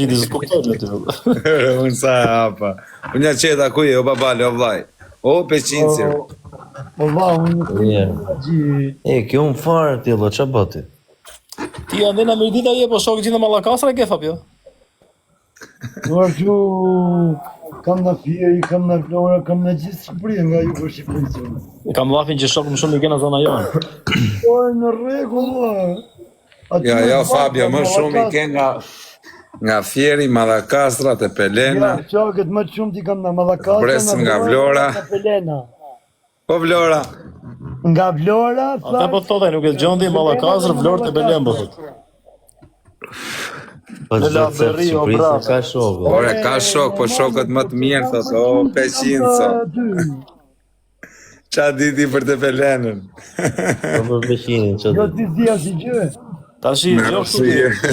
Gjithi së kuptoj me ty. Unë sa hapa. Unë ja qeta ku je, o babale, o vlaj. O peqincir. O valla, unë kjo unë farë ti, Allah, qa bëti? Ti janë dhe në Merdita je, po shokë gjithë në Mallakastra e ke, Fabio? Nërë që kam në Fieri, kam në Vlora, kam në gjithë Shqipëria nga ju për Shqipërisë. Kam lafin që shokë më shumë i kena zona jonë. O, në rregull, Ja, Fabio, më shumë i ke nga Fieri, Mallakastra, te Pelena. Ja, qakët më shumë ti kam në Mallakastra, Presim nga Vlora. Po Vlora. Nga Vlora, ata po thotë, nuk e gjondi Mallakastra, Vlorë te Belen, po thotë. Në Laberi, o bravo. Ka shokë. Ore, ka shok, po shokët më të mirë, thotë, o peqinco. Qa diti për te Pelenën? Po për peqinin, qa jo diti? ti zia si gjë. Ta shi, jo kështu.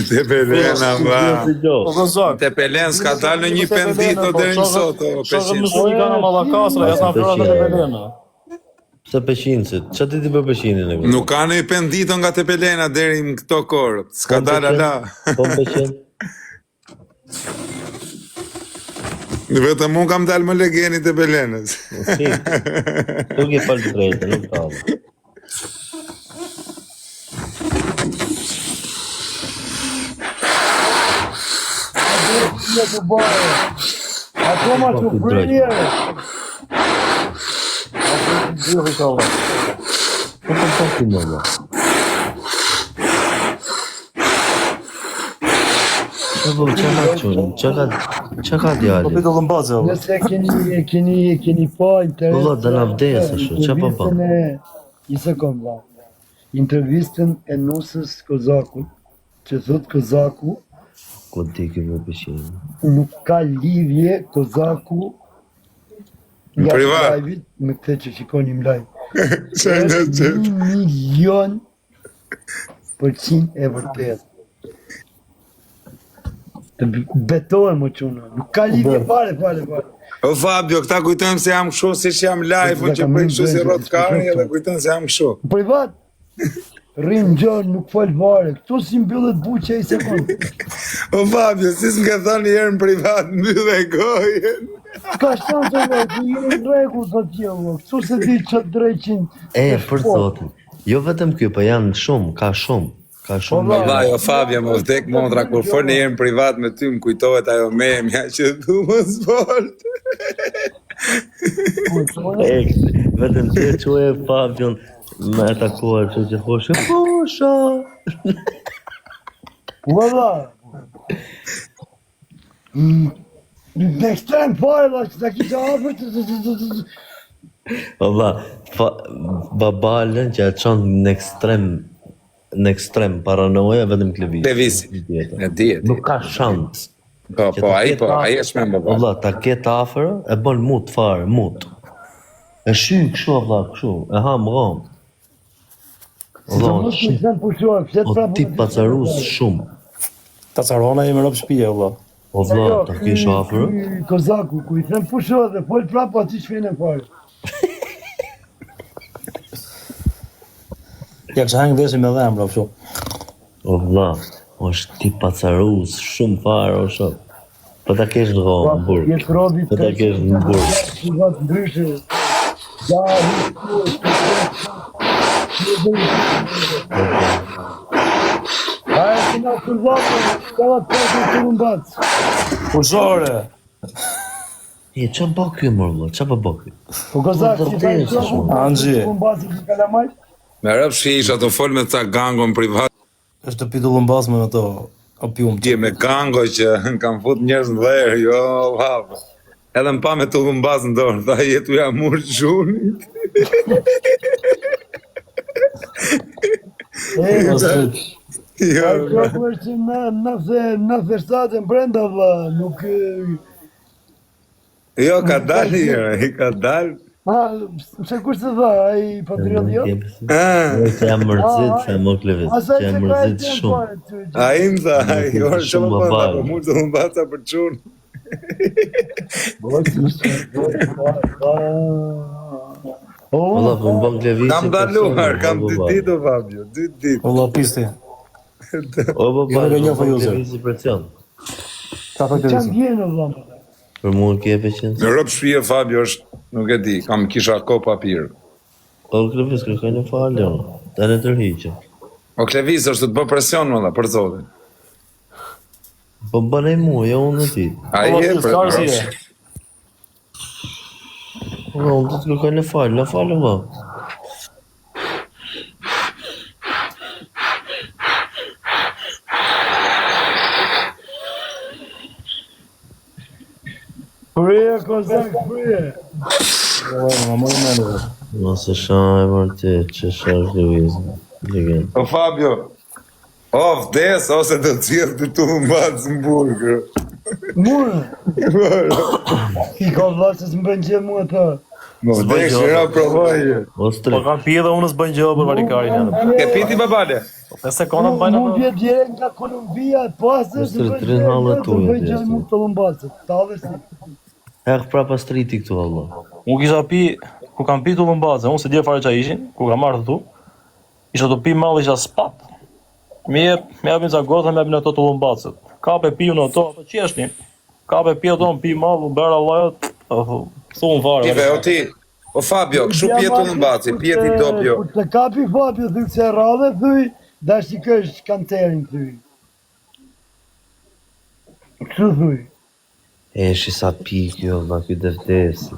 Te Pelena, va. Po gëzak. Te Pelen s'ka dalë në një pendito deri në sot, o Shokë më peqinco. shumë i ka në Mallakastra, ja sa Vlora te Belena. Pse peqincit? Qa diti për peqinin e këtë? Nuk ka në i pendito nga te Pelena deri në këto korë. S'ka dalë ala. Po peqin? Vetëm unë kam dalë më legeni te Pelenës. Nuk e falë të drejtë, nuk ka alë. Në të bërë. Akoma të bërë. Po për të të më dhe. Që ka djali? Po pitë lëmbazë, o. Nëse keni pa interes. Po dhe në vdes, ashtu, që pa pa? Një sekund, va. Intervistën e nusës Kozakut, që thot Kozaku, Ko ti ke për peqinin? nuk ka lidhje Kozaku nga Privat. live-it me këtë që shikonim live. Që në që? 1.000.000% e vërtet. Të betohem më quna, nuk ka lidhje fare. O Fabio, këta kujtojmë se jam kështu si që jam live, unë që bëjmë kështu si rotkari edhe kujtojmë se jam kështu. Privat, rrinë gjërë, nuk falë vare, këtu si mbyllet buqe i sekund. O Fabio, si s'më ke thënë herë në privat, mbyllë e gojën. Ka shtanë të vetë, jeni regu të tjelo, këtu se di që drejqin. Për zotin, jo vetëm kjo, për janë shumë, ka shumë. Valla, jo Fabio, më vdek montra, kur fërë një herë në privat me ty, më kujtohet ajo memja që du më zbolt. Vetëm të që e Fabion, me atakuar që që thoshe, posha! Valla, në ekstrem fare, da, që ta kisha afër të... Valla, babalen që e qonë në ekstrem paranoja vetëm klevisi. Klevisi, e diet. Nuk ka shans. Po, aji e shme më bërë. Valla, ta ketë afer, e bon mut fare, mut. E shy kështu, valla, kështu, e ham ram. O ti pacarus shumë. Ta carona jemi rëpë shpije, valla. O vlla, ta kesh afer? Kozaku, ku i them pusho dhe fol prapa ati shpine fare. Ja kështë hangë vesi me dhemë, rëpë shumë. O vlla, është ti pacarus shumë fare, o shumë. Po ta kesh në rohë, në burg. Po ta kesh në burg. Kuvat ndryshe. Ja, Aja që nga kurvatë, këllat përshë të rëmbatës. Pushore! Qa bë kjo mërë, qa bë kjo? Po Kozak, si ta i shumë, Anxhi. rëmbatës i kalamajt? Me rëpë shisha të folë me ca gango në privat. është të pitu lëmbas me ato opium. Dje me gango që kam fut njerëz në dherë, jo, vapë. Edhe më pa me të lëmbas në dorë, tha jetu ja murë gjunit. Jo, kjo është në feshtatën brenda, vla, nuk... Jo, ka dalë i ka dalë. Se kush të dha, ai patriot jo? Se jam mërzit, se më klevit, se jam mërzit shumë. A im tha, orë shumë më tha, për mu të lëmbasa për qunë. Ola, për më bën klevit... Kam daluar, kam 2 ditë, Fabio, 2 ditë. Ola, pisti. O, për më bën klevit si precion. Qa për të Çan vizë? vjen vëlla. Për mua ke 500. Në rëpë shpije Fabio është, nuk e di, kam kisha ko papirë. O Klevis, kërkoj në falë, të në tërhiqë. O Klevis është të bë presion më për zotin. Po bënej mua, jo unë në ti. A i e për... Unë të kërkoj në falë, va. Prije, kozak, prije. Nëse shaj vërtet që shash Klevis. Legend. O Fabio, o vdes ose të cilë të tu më batë në burgë. Mure. I ka vlasës më bënë gjë mua të. Më vdes shëra provaje. O Po strik. kam pije dhe unë s'bën gjë për varikarin janë. E piti babale? 5 sekonda më bajnë Mund vjet direkt nga Kolumbia e pasë Mos të trin hallet tuaja, bëj gjë Desti. më të lumbacët. Tallesh ti. Hek prapa striti këtu, Allah. Unë kisha pi, ku kam pi të lumbaze, unë se dje fare qa ishin, ku kam marrë tu, isha të pi malë, isha spat. Me japin ca gota, me japin ato të lumbacet. Kape pi unë ato, ato qeshni. Kape pi ato, më pi malë, bera lajot, thunë fare. Pive, o ti, o Fabio, këshu pjetu në mbaci, pjeti dobjo. Kur të kapi Fabio, thuj se radhe, thuj, dash i kësh kancerin, thuj. Kështu thuj. Eshi sa pik, jo, ma ky deftesi.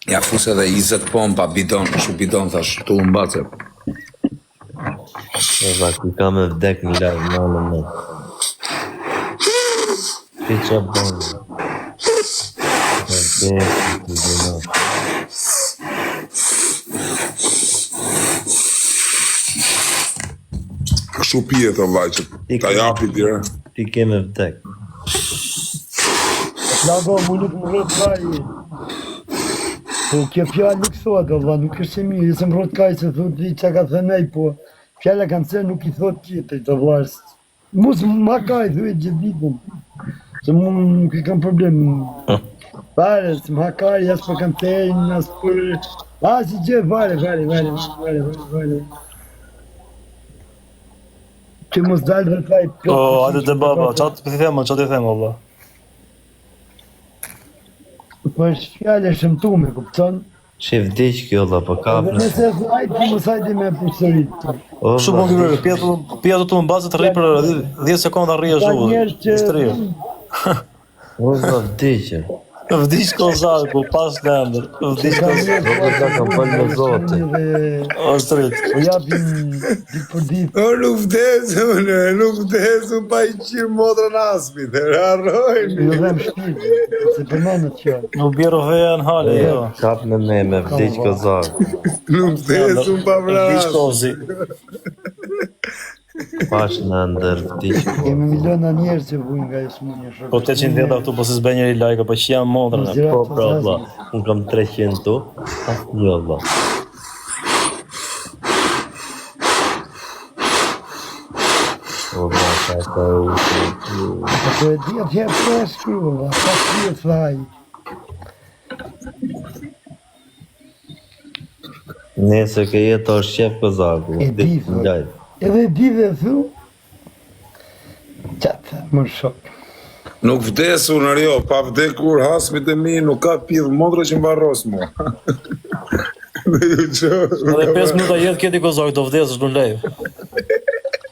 Ja fuse dhe 20 pompa bidon, këshu bidon, thash, të lumbace. Eva, ku ka me vdek në lajë, në me. Ti qa bënë? Vdesi, të dhëna. Këshu pjetë, o vaj, që ta japi dire. Ti ke me vdek. Lago, mu nuk më rrët kaj. Po, kjo fjallë nuk thot, Allah, nuk është e mirë, jesë më rrët kaj se thot vi që ka thënej, po, fjallë kanë se nuk i thot tjetër të vlasë. Musë ma kaj, thuj gjithë ditën. Se mu nuk i kam problem. Pare, se më hakaj, jasë për kanë tejnë, jasë për... A, si gjë, vale. Që mos dalë dhe taj... O, hajde të baba, qatë të them, Allah. Po është fjallë e shëmtume, kupton? Që vdiq kjo, Allah, po Dhe kapnë. nëse thajt, ti mos hajde me përsërit. O, Kështu po ngyrë, pija të lumbaze të rri për 10 sekonda rri e Ka zhuvë. njerë që... o, vdiqë. Vdiq kozak, ku pas në ndër. Vdiq Ka kozak. njerë O, ka kam falë me zote. O, shtrit. Po japin ditë për ditë. O, nuk vdesu, pa i qirë motra në asmit, e rarrojnë. Jo dhe më shpirë, se përmenët që. Nuk bjerë veja në hale, jo. Kap me vdiq kozak. Nuk vdesu, pa Vdiq vrasë. kozi. Pash në ndër vdiq. Kemi miliona njerë që vujnë nga ishë munje shokë. Po 810 këtu, po se s'bë njëri like, po që janë modrën. Po, pra, Allah. Unë kam 300 tu. Jo, Allah. O, ba, ka usë. Po e dhja fjerë të e shkruva, ka fjerë thaj. Nese ke jetë është qef kozaku. E di, Në gjajtë. Edhe di dhe thu, qatë, më shokë. Nuk vdesu në rjo, pa vdekur hasmit e mi, nuk ka pidhë modrë që më barros mua. Dhe ju që... Edhe 5 minuta jetë kjeti kozak, do vdesë është në lejë.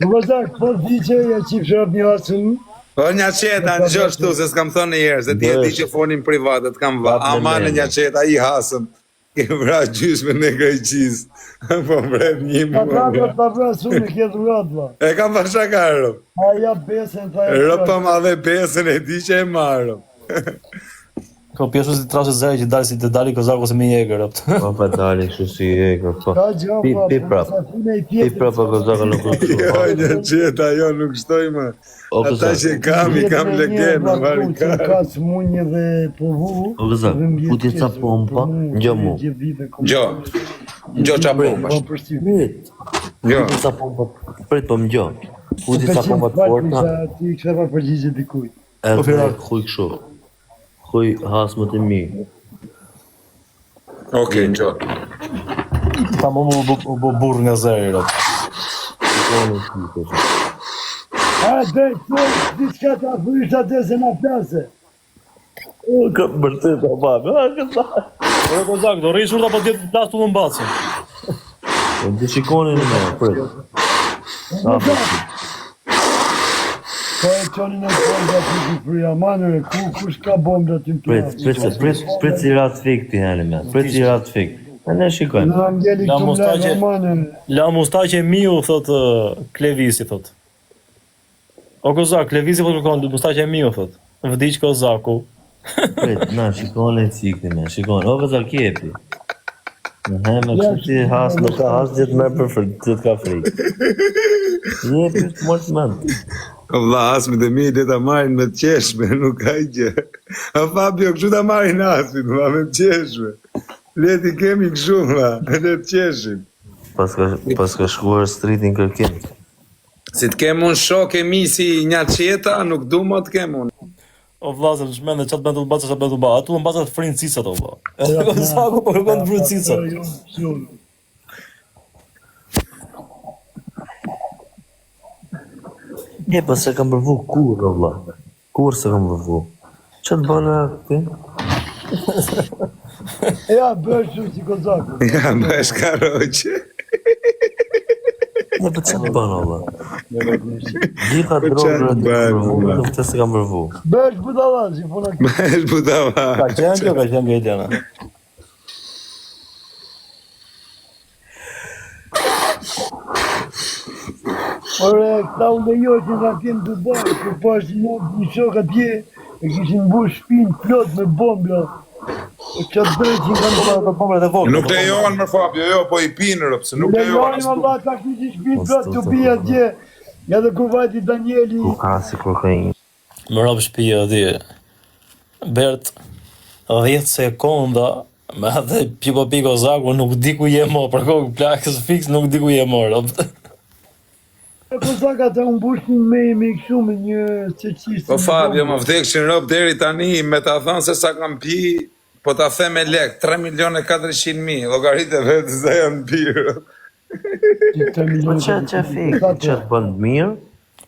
Në vazhak, po di që ja qip shrap një asën, Po një qeta në gjosh tu, se s'kam thënë njerë, se ti e di që fonin privatet, kam va. Ama në një qeta i hasëm, ke vra gjysme në Greqis, po vret një ta më. vrata ta vrasë unë, ke dhurat, la. E kam pa shakarëm. A ja besën, ta e Rëpëm adhe pesën e di që e marëm. Ko pjesë si trashe zeri që dalë si të dali kozak ose me njegër, rëpt. Po, pa dali, kështu si e kërë, po. Ka gjapa, Pi prap. Pi prap, po, kozaka nuk kështu. Jo, një qeta, jo, nuk shtoj më. O, Ata kozak. që kam, i kam legenë, në varikar. Ka smunje dhe povu. O, kozak, ku ti ca pompa, ngjo mu. Gjo, gjo qa pompash. Prit. Gjo, Ku ti ca pompa, prit, po m'gjo. Ku ti ca pompa të porta, Ti kështë pa përgjigje dikujt. edhe kuj kështu. Kuj hasmët e mi. okej, gjo. Ta më bu burë nga zeri, rëpt. A dhe të diçka ta thysha dhe se na plase. O, ka vërtet, o babi. Po kozak, do rrishur apo të plas tullumbaci. Dhe shikoni në me, prit. Po e qonin e bomba të të frija, manëre, kush ka bomba të të Prit si rat fik ti heni me, prit si rat fik. E ne shikojmë. Në angeli La këtu mustaqe. në manëre. La mustaqe miu, thot Klevisi, thot. O kozak, Klevisi po kërkon, mustaqe miu, thot. Vdiq kozaku. Prit, na shikoni cikti me, shikoni. O, vëzak jepi. Në heme, kështë ti has, nuk ka has gjithë me për gjithë ka frikë. Jepi të mërë të mëndë. Valla, asmi dhe mi dhe ta marrin me të qeshme, nuk ka i gjë. A Fabio, kështu ta marrin asmi, ma me të qeshme. Leti kemi kështu, ma, le të qeshim. Pas ka shkuar streetin kërkim. Si të kemë unë shok e mi si një qeta, nuk du më të kemë unë. O vllazër, shmende çat bën tullumbaca, çat bën tullumbaca. Ato tullumbaca të frin cicat o vlla. Edhe kozaku po kërkon të frin cicat. E, pas se kam përvu kur, o vla. Kur se kam përvu. Që të bënë këti? Ja, bësh shumë si kozaku. Ja, bësh karoqe. Ne, për që të bënë, o vla? Gjitha drogërat i kam përvu, në këtë se kam përvu. Bësh budalazi, puna këtë. Bësh budava. Ka qenë Eliana. Ore, këta u lejo që nga kemë Dubai, që pas një shok atje, e kishin mbush shpinë plot me bombla. E qatë drejt që nga në Ato bombrat e vogla. Nuk lejohen më Fabio, jo, po i pinë rëpë, se nuk lejohen. lejojnë Allah, ta kishin shpinë plot të pia atje, edhe kur vajti Danieli. Ku ka si kokain. Më rob shtëpia atje. Bert 10 sekonda me atë pipo kozaku nuk di ku je mo, për kokë plakës fiks nuk di ku je mo. Kozaka ta umbushin me kështu me një qeqisë. Po Fabio, më vdekshin rëpë deri tani, me ta thënë se sa kam pi, po ta the me lek, 3.400.000, llogaritë vetë se janë pirë. Po që fik, që të bënë mirë?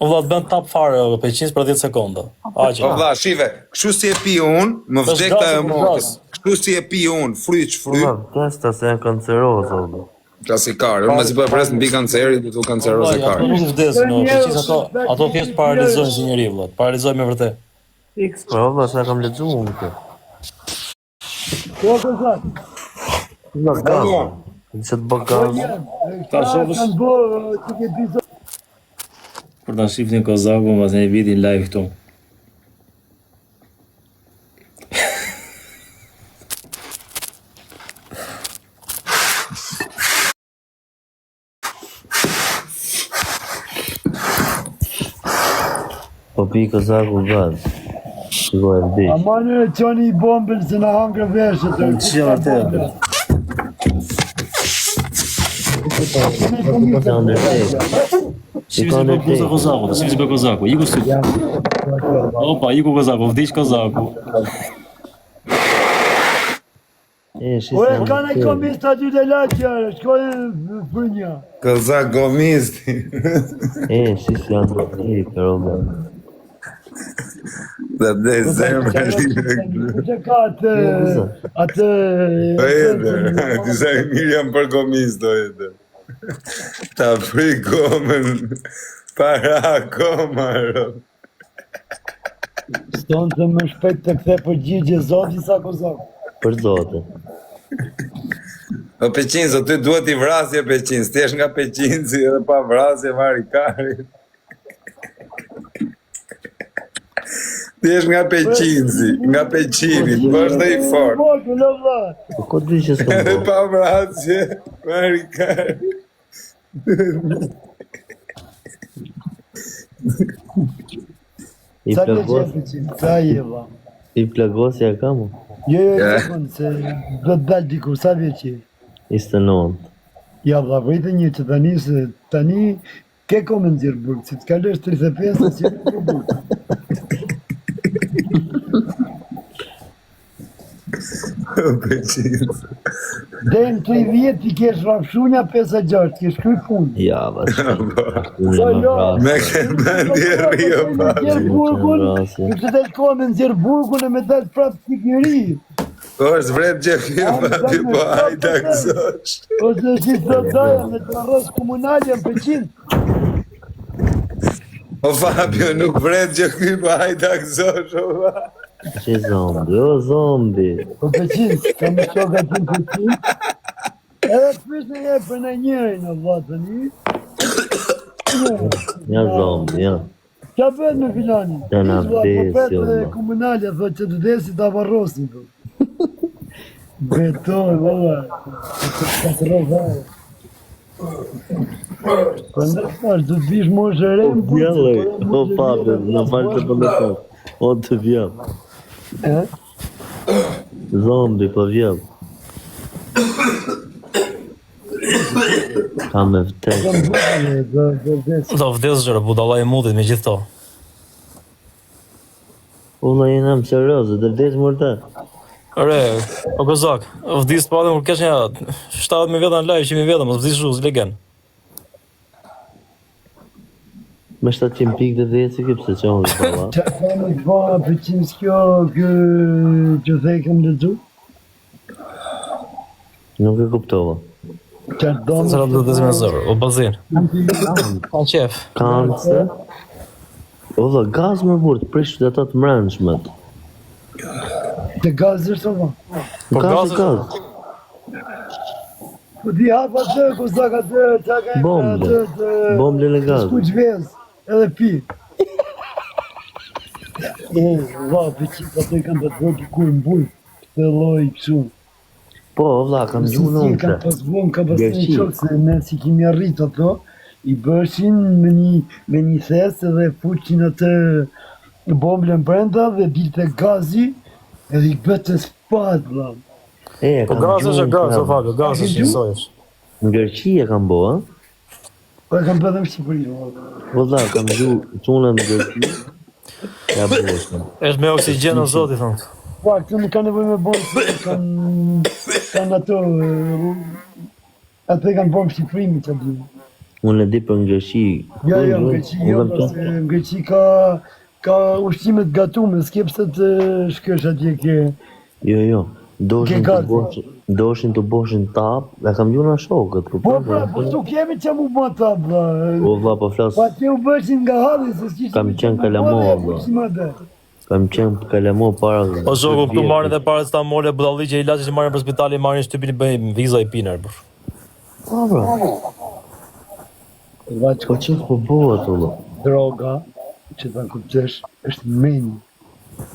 O vlla të bën tap fare o peqins për 10 sekonda. Aqe. Po vlla, shive, kështu si e pi unë, më Vesh vdek ta gazi e për motës. gazi. Kështu si e pi unë, fryç, Po, testa se janë kancerozë, o vla. Klasikar, unë më si po e pres në bi kanceri, du të kancerose Ato karë. nuk vdesin, o peqins ato thjesht paralizojnë si njeri vlla. Paralizojnë me vërtet. Fiks, po, vla, se kam ledzu unë këtë. Po, kozak. Nga gazë. Që të bë gazë. Këta kanë bërë që ke pizza. Kur ta shifnin kozaku mas një viti live këtu. Po pi kozaku gazë. Shikoj e vdi. Amane qoni i bombën se në hangre veshët. Që vërtet. Që ndërtek. Si se bëj kozaku, si se bëj kozaku. Iku sy. Opa, iku kozaku, vdiq kozaku. E, shi Ore, se kanë e komista dy dhe laqërë, shkojnë për një. Kozak gomisti. E, shi se janë të drejtë, o vla. Dhe dhe zemë Që ka atë... Do edhe, disa e mirë jam për gomis, do edhe. Ta fri gomën para akoma, ro. Stonë të më shpejt të kthe përgjigje zoti sa kozak. Për zote. O Peqinzo, ty duhet i vrasje Peqinz, ti është nga Peqinzi edhe pa vrasje vari kari. Ti është nga Peqinzi, nga Peqini, të bësh dhe i fort. Po ko di që s'kam Edhe bo? pa vrasje vari kari. I Sa të plagos, qepë që, sa jeva. i plagosja ka mu? Jo, Ja. sekund, se do të dalë dikur, sa vjeqe? 29. Ja, vla, vëjtë një që tani, se tani ke komen zirë burg, si të kalësh 35, si të burg. O Peqinzo. Dejnë 30 i kesh rafshunja 5-6, kesh kuj punë. Ja, vazhdo. Me këndje rio pa. Nxjerë burgun, në që të shkohem me nxjerë burgun e me dalë prapë sikëri. Po është vret që kjo papi, po hajta këzosh. Ose si të daja me të arroz komunalja në Peqin. O Fabio, nuk vret që kjo, po hajta këzosh, o va. Që zombi, o zombi. Po Peqin, kam në shoka të në Peqin. Edhe të pysh në jepë për në njëri në vatën i. Ja zombi, ja. Qa bëhet me filani? Ja na vdes, jo, dhe ma. komunalja, thot që të desi të avarrosin. Betoj, valla. Katërove. Po ndërfash, du të vish moshë re në Vjallë, o Fabio, në falë të pëllëton. O të vjallë. Zombi, po vjallë. Ka me vtes. Do vdes gjërë, budalla i mudit me gjithë to. Ulla jena më serioze, dhe vdes mërte. Re, o gozak, vdis pa dhe më kesh një 70.000 vjeta në lajë, 100.000 vjeta, mos vdis shu, zlegen. Me 700 pikë dhe dhesi ki pëse që unë pëlla. Qa ka me të bëha për qimë s'kjo që thekëm në gju? Nuk e kuptova. Qa të do Zara dhe dhe me zërë, o bazin. Pa qef. Kanse. Olla, gaz më burë të prishtë dhe ato të mrenshmet. Të gazë është o va? Po Gaz, gaz- gaz. Po di hapa të, ku zaka të, qa ka e Bombe. Bombe në gaz. S'ku qvez, edhe pi. Va, për qimë pa të i kam të të vëtë kur në bujë, të loj këshu. Po, vlla, kam gjuhë në unë. Kam pas vëmë, kam pas një Gërqi. qokë, se ne si kemi arrit ato, i bëshin me një thesë dhe fuqin atë bomblën brenda dhe bilte gazi edhe i bëtë spad, vla. E, Po kam gaz është e gaz, o gjuhë. Fabio, gaz është njësoj është. Në Gërqi e kam bo, ha? Po e kam bëdhe në Shqipëri, vla. Valla, kam gjuhë tunën në Gërqi. Ja bëshme. Është me oksigen o zoti, thonë. Po, këtu nuk ka nevoj me bomë, se kanë ato, atë e kanë bomë Shqipërimi që di. Unë e di për në Gërqi. Jo, në Greqi, jo, se në Greqi ka ushqimet gatume, s'ke pse të shkësh atje ke... Jo. Doshin Ke të boshin tap, e kam gjuhë në shokët. Po, pra, po tu kemi që mu bë ta, bla. O, vlla, po flas, Pa që u bëshin nga halli, se s'kishtë... Kam qenë kalamo, bla. kam qenë kalamo para. O zogu, këtu marrin dhe pare ta mole budalli që ilaçi që marrin për spitali, marrin shtypin i bëjmë viza i pinar, bër. Po, bra. Po që po bëhet, ulla? Droga, që ta kuptesh, është menjë.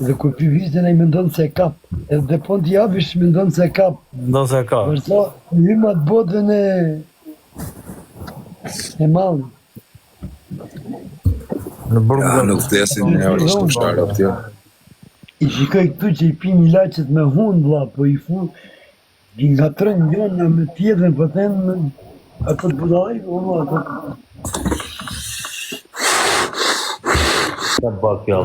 Dhe kur pi vizën e i mendon se e kap. Edhe dhe po t'i javish mendon se e kap. Ndo se ka. Përsa, hymë atë botën e malë. Në burg Ja, nuk vdesin një orë ishtë ushtarë atë jo. I shikoj këtu që i pin ilaqet me hunë, vla, po i fun, i nga tërën njënë me tjetën, po tenë, ato të budalaj, po ma, ato... Ka bak kjo,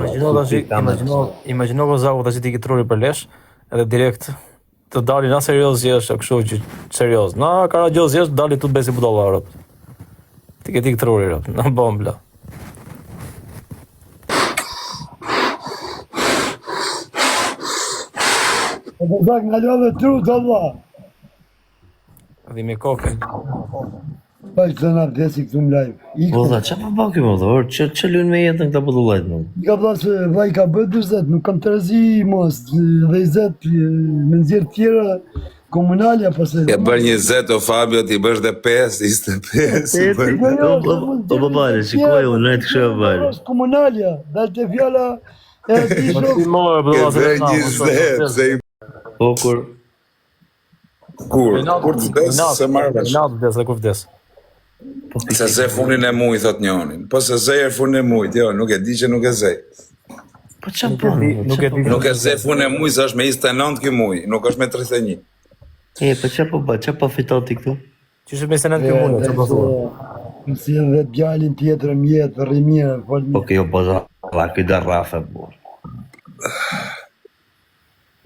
Imagjino Gozaku tash ti ke truri për lesh, edhe direkt të dalin na serioz jesh, kështu që serioz. Na karagjoz jesh, dali tu besi budallarët. Ti ke ti truri rap, na bombla. Po të zak nga lodhe tru të vla. Dhe me kokë. Pa që të nga vdesi këtu më live. Po dha, që po bak kjo, dhe, që luen me jetën këta budullajt, më? I ka vla se vaj ka bët 20, nuk kam të rezi mos, dhe i zet, me nëzirë tjera, komunalja, pas e... Ja bërë 20 o Fabio, ti bësh dhe 5, 25. Po babale, shikoj unë, nëjtë kështë e bale. Komunalja, dalë të fjalla, e ti Ti shok, morë Ke bërë 20, se i Po kur, kur të vdes, se marrë vesh. Natë vdes dhe kur vdes. Se ze funin e mujt, thot njonin. Po se ze e funin e mujt, jo, nuk e di që nuk e ze. po që po, Nuk e di. Nuk e ze funin e mujt, se është me 29 kjo muj, nuk është me 31. po që po ba, që po fiton ti këtu? Që shumë me senet kjo mune, që po thua. më si edhe bjallin tjetër mjetë, rrimire, Po kjo po za, këtë dhe rafe, bo.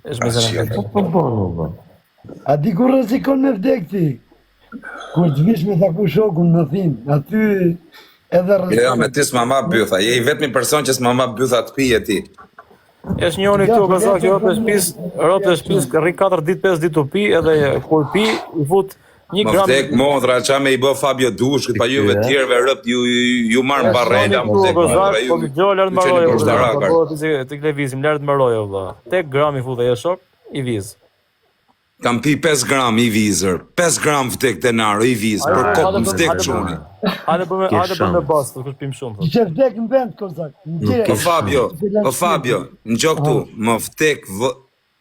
Është me senet. Po bo, nuk ba. A di kur rrezikon me vdek ti? Kur të vish me thaku shokun në thin, aty edhe Jo, me ti s'ma ma bytha, je i vetmi person që s'ma ma bytha të pije ti. Është njëri këtu kozak që rotë shtëpis, rri 4 ditë 5 ditë të pi edhe kur pi i fut 1 Më gram. vdek modra, qa me i bë Fabio Dushkët, pa juve tjerëve rëpt ju marrë barrela, më vdek modra ju. Po gjo lart mbaroj. Ju qeni poshtarakar. Po ti lëvizim lart mbaroj valla. 8 gram i fut ai shok i viz. Kam pi 5 gram i vizër, 5 gram vdek denaro i vizë, për kokë më vdek quni. Hajde për me bastë, kush pim shumë. Që vdek në vend, kozak. O Fabio, në gjo këtu, më vdek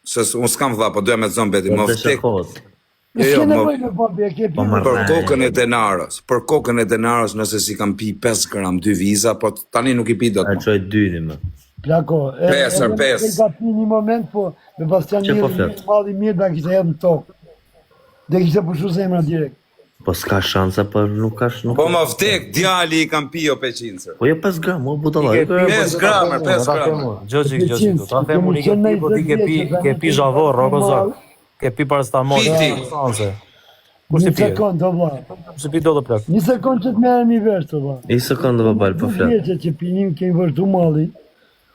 se unë s'kam vlla, po doja me zonë beti, më vdek Në nevoj me babi, e ke pi për kokën e denaros, nëse si kam pi 5 gram 2 viza, po tani nuk i pi do A të. qoj dyni më. Plako, Pesër, pes. E ka pi një moment, po me Bastian Që po mirë, flet? malli mirë, da kishte hedhë në tokë. Dhe kishte pushu zemra direkt. Po s'ka shansa, po nuk ka Po më vdek, djali i kam pi o peqinësër. Po jo 5 gram, o budalla. 5 gram, 5 gram. Gjoqik, ta them unë i ke pi, po ti ke pi zhavor, o kozak. Ke pi paracetamol. Piti. Kush ti Një pi? sekund, o vla. Kush ti pi do të plak? Një sekund që të merrem i vesh, o vla. I sekundë babal, po flet. Vjeqe që pinim kemi vërtu malli,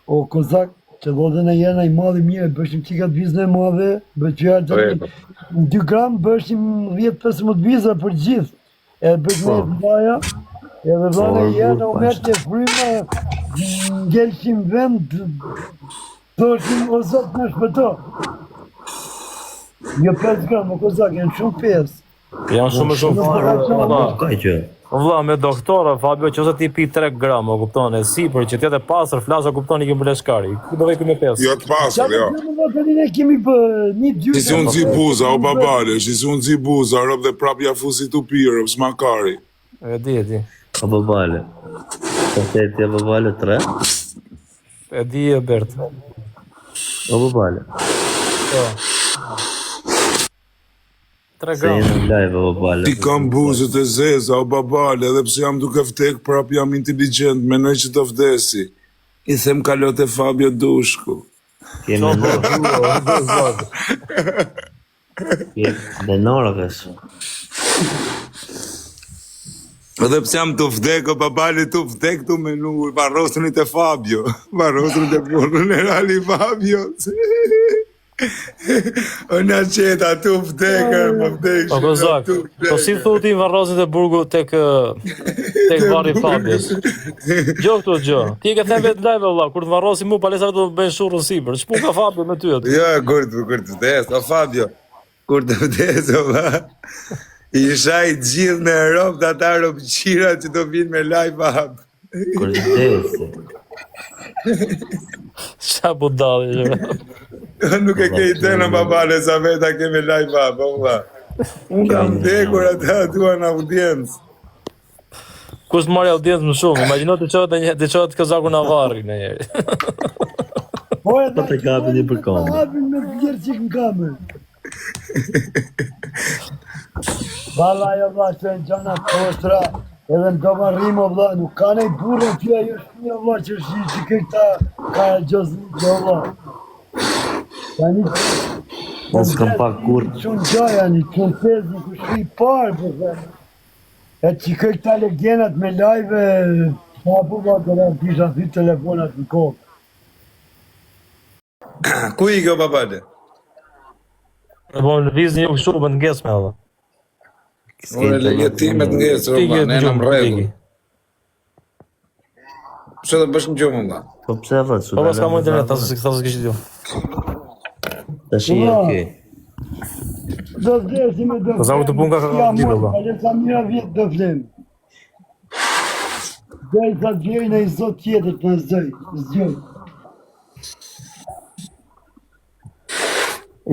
o kozak, që dhodhe në jena i malli mirë, bëshim qikat vizën e madhe, bëqyar të një 2 gram, bëshim 10-15 vizë për gjithë. E bëshim e të dhaja, edhe dhane jena u merë të fryma, ngelqim vend, thoshim o zot në shpëto. Jo 5 gram, o kozak, janë shumë 5. Janë shumë farë. Ka që. Vlla me doktora Fabio që ose ti pi 3 gram, o kupton, e sipër që ti jetë pastër, flasë kupton i ke mbuleshkari. Ku do vej me 5? Jo të pasur, jo. Ne kemi për një dy... Si si unë zi buza, o babale, si si unë zi buza, rëp dhe prap ja fusi të pirë, s'makari. E di. O babale. Po theti o babale 3. E di e Bert. O babale. 3 Se gram. jenë në live o babale. Ti kam buzët e zeza, o babale, edhe pse jam duke vdek, prap jam inteligent, menoj që të vdesi. I them kalot e Fabio Dushku. Kemi në dhe norëgës. Edhe pse jam të vdek, o babali të vdek të menu, varrosunit e Fabio. Varrosunit e punën e rali Fabio. O në qeta të vdekër, më vdekë. Po kozak. Po si thotë i varrozit e burgu tek varri Fabios. Gjo këtu gjo. Ti e ke thënë vetë live valla, kur të varrosi mu palestra do të bëjnë shurrën sipër. Ç'pu ka Fabio me ty aty? Jo, kur të vdes, o Fabio, kur të vdes, o va, i shaj gjithë në Europë të ata ropëqira që do vinë me live up. Kur i desi. Qa budalli që. Nuk e ke i të në babale, sa veta keme live up, o va. Unë kam dekur ata tua në audiencë. Kush marrë audiencë më shumë? Imagjino të qohet kozaku në varri në njeri. Po e Po të kapi një për komë. Hapin me të gjerë qik në kamer. Valla jo vla që në gjana postra, edhe në doma rimo vla, nuk ka nej burë që ajo shpia vla që shi që këta ka gjozit jo vla. Tani Unë s'kam pak kur. Shumë gjaja një kontez një kushri parë për dhe. E që këta legenat me live, pa bu vla të la kisha thy telefonat në kokë. Ku i kjo babale? Po në vizë një kështu më të ngesme edhe. Unë e legetimet ngesë, Ti roba, ke ne në më regu. Tiki. Që të bësh në gjumë, nga? Po pse vë? Po pas ka më internet, tasë kështë ju. Të shi e okej. Do vdesi me do Po sa u të pun ka lidhë, valla. Ale sa mira vjetë do vlem. Dhe i sa djej në i zot tjetër të nëzëj, zgjoj.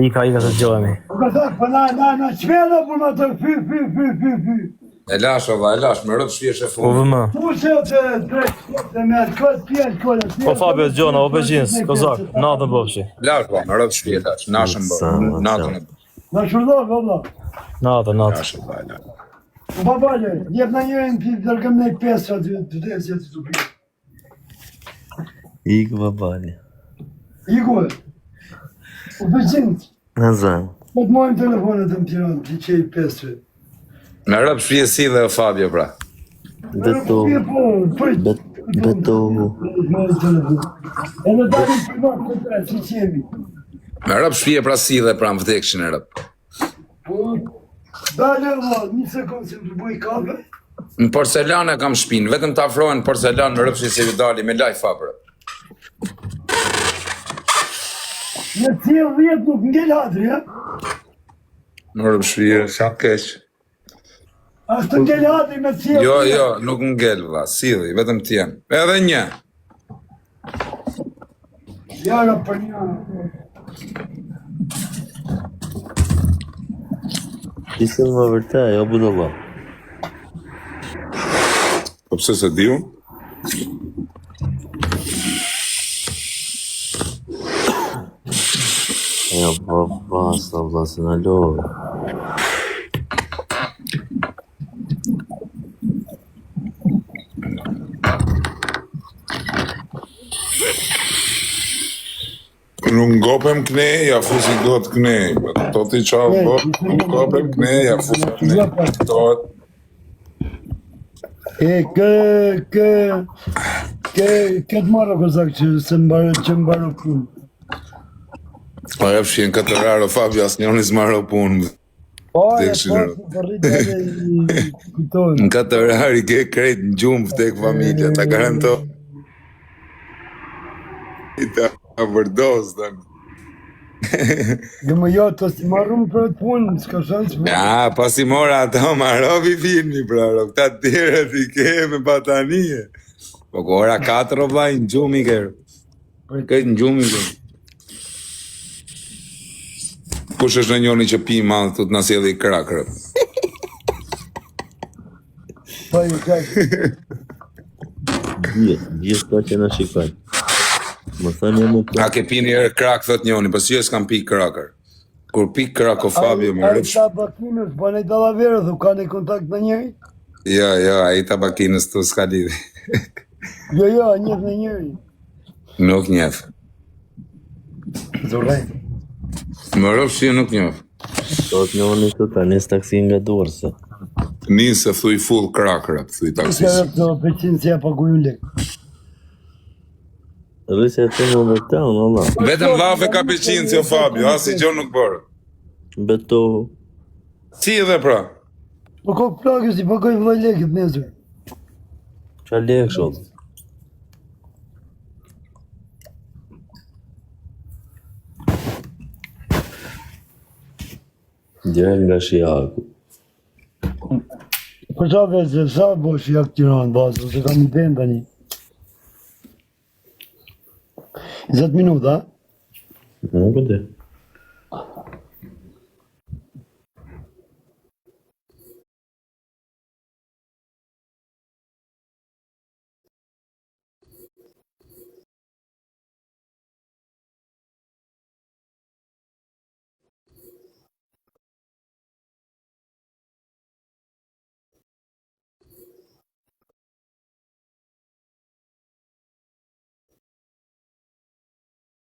Ika se gjohemi. Po ka thak, po na, qmela për ma të fy. E lash, ova, e lash, me rëpë shvjesh e Po fundë. vëmë. Pushe o të drejt, të me atë këtë pjerë kone. Po Fabio Gjona, o beqinës, kozak, natën bëfshi. Lash, ba, me rëpë shvjesh, lash, nashën bërë, natën e bërë. Na shurdoj, valla. Natën. Lash, ova, e lash. Po babale, jep na njërin të dërgëm nej 5 aty të desje të të pjerë. Ikë babale. Iku e. U përgjimët. Në zanë. Po të mojmë telefonet të më Tiranë, që që i pesë. Me rëp shpije si dhe Fabio, pra. Beto. Beto. Edhe dalim privat të tre, si që jemi. Me rëp shpije pra si dhe pra më vdekshin e rëp. Po, dale valla, një sekundë se më të bëj kafe. Në porcelane kam shpinë, vetëm të afrojnë porcelan në rëpshi se ju dali me laj fapërë. Në cilë 10 nuk ngell hatri, ja? Në rëpshi, sa keq. Ashtë të ngell hatri me cilë. Jo, nuk ngell, vla, sidhi, vetëm t'jen. Edhe një. Jara për një. Isë më vërtej, jo budalla. Po pse se di unë? Jo, po, basta, vlla, se na love. Nuk ngopem knej, ja fusi do të knej. To ti qavë, po, nuk ngopem knej, ja fusi knej. Tot. Këtë marrë kozak që mbarë punë. O e fshin këtë raro, Fabio, asë njërë nisë marrë punë. Po, e Tekshin po, rro. të rritë edhe i kujtojnë. Në këtë rari ke krejt në gjumë tek familja, ta garanto. I ta vërdos, ta. Dhe më jo, të si marrëm për të punë, s'ka shansë. Ja, pas i mora ato, ma robi filmi, pra, ro, këta tjere t'i ke me batanije. Po ko ora 4 o vaj, në gjumë i kërë. Këtë në gjumë i kërë. Kush është në njoni që pi malë, të nësje dhe i krakërë. Po, i kajtë. Gjithë ka që na shikojnë. Më thënë jam u A ke pi një krak, thot njoni, pas jo s'kam pi krakër. Kur pi krak o Fabio me rëpsh. A i tabakinës, bënë i dalaverë, dhe ka një kontakt në njëri? Jo, a i tabakinës të s'ka lidhi. Jo, njëf në njëri. Nuk njef. Zorrej. Më rëpsh që nuk njef. Thot njoni të ta nis taksin nga dorse. Nisë se thuj full krakër, thuj Që taksis. rëpë të peqinë si e paguju lek. Rrisja të në vërtetë, Allah. Vetëm vafe ka peqinë si o Fabio, asi gjo nuk bërë. Beto. Si edhe pra? Po ko plakës i pagoj vëllaj lekët nesër. Qa lek shot? Djerë nga shiaku. Po qa vese, sa bosh jak Tiranë bazë, se kam i den tani. 20 minuta, Nuk e di.